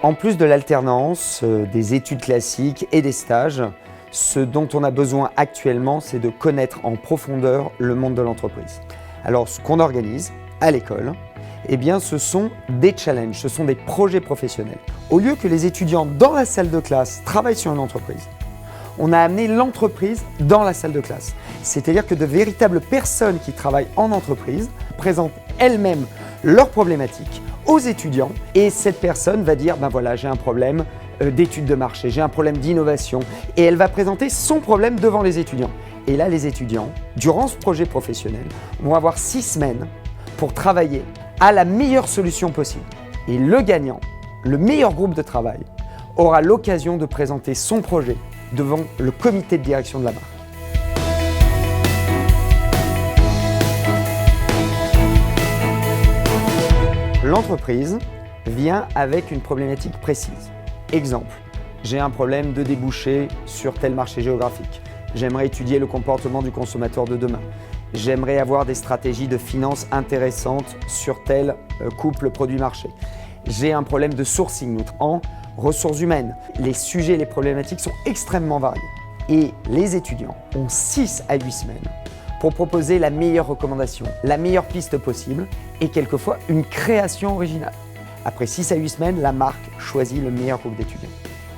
En plus de l'alternance, des études classiques et des stages, ce dont on a besoin actuellement, c'est de connaître en profondeur le monde de l'entreprise. Alors, ce qu'on organise à l'école, eh bien, ce sont des challenges, ce sont des projets professionnels. Au lieu que les étudiants dans la salle de classe travaillent sur une entreprise, on a amené l'entreprise dans la salle de classe. C'est-à-dire que de véritables personnes qui travaillent en entreprise présentent elles-mêmes leurs problématiques aux étudiants et cette personne va dire, ben voilà, j'ai un problème d'études de marché, j'ai un problème d'innovation et elle va présenter son problème devant les étudiants. Et là, les étudiants, durant ce projet professionnel, vont avoir 6 semaines pour travailler à la meilleure solution possible. Et le gagnant, le meilleur groupe de travail, aura l'occasion de présenter son projet devant le comité de direction de la marque. L'entreprise vient avec une problématique précise. Exemple, j'ai un problème de débouché sur tel marché géographique. J'aimerais étudier le comportement du consommateur de demain. J'aimerais avoir des stratégies de finance intéressantes sur tel couple produit-marché. J'ai un problème de sourcing en ressources humaines. Les sujets et les problématiques sont extrêmement variés. Et les étudiants ont 6 à 8 semaines pour proposer la meilleure recommandation, la meilleure piste possible et quelquefois une création originale. Après 6 à 8 semaines, la marque choisit le meilleur groupe d'étudiants.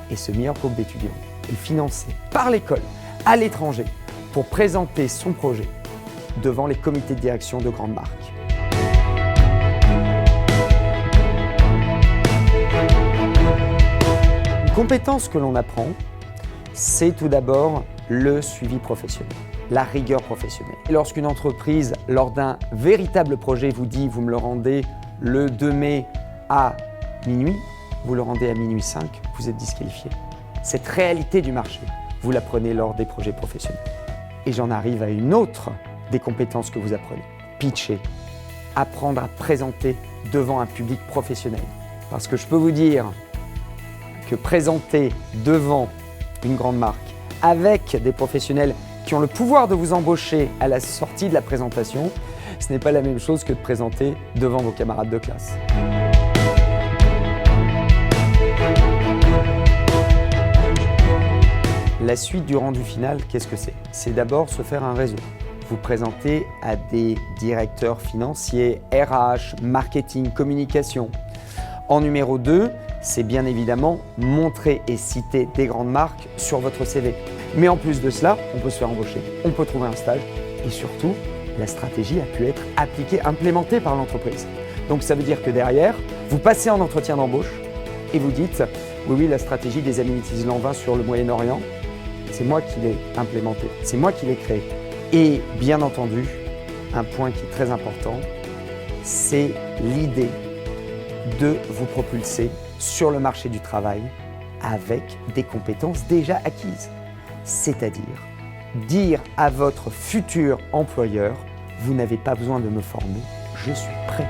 Et ce meilleur groupe d'étudiants est financé par l'école à l'étranger pour présenter son projet devant les comités de direction de grandes marques. Une compétence que l'on apprend, c'est tout d'abord le suivi professionnel, la rigueur professionnelle. Et lorsqu'une entreprise, lors d'un véritable projet, vous dit « vous me le rendez le 2 mai à minuit », vous le rendez à minuit 5, vous êtes disqualifié. Cette réalité du marché, vous l'apprenez lors des projets professionnels. Et j'en arrive à une autre des compétences que vous apprenez. Pitcher, apprendre à présenter devant un public professionnel. Parce que je peux vous dire que présenter devant une grande marque avec des professionnels qui ont le pouvoir de vous embaucher à la sortie de la présentation, ce n'est pas la même chose que de présenter devant vos camarades de classe. La suite du rendu final, qu'est-ce que c'est? C'est d'abord se faire un réseau. Vous présentez à des directeurs financiers, RH, marketing, communication. En numéro 2, c'est bien évidemment montrer et citer des grandes marques sur votre CV. Mais en plus de cela, on peut se faire embaucher, on peut trouver un stage et surtout, la stratégie a pu être appliquée, implémentée par l'entreprise. Donc ça veut dire que derrière, vous passez en entretien d'embauche et vous dites « oui, la stratégie des Amenities Lanvin sur le Moyen-Orient, c'est moi qui l'ai implémentée, c'est moi qui l'ai créée. » Et bien entendu, un point qui est très important, c'est l'idée de vous propulser sur le marché du travail avec des compétences déjà acquises. C'est-à-dire dire à votre futur employeur, vous n'avez pas besoin de me former, je suis prêt.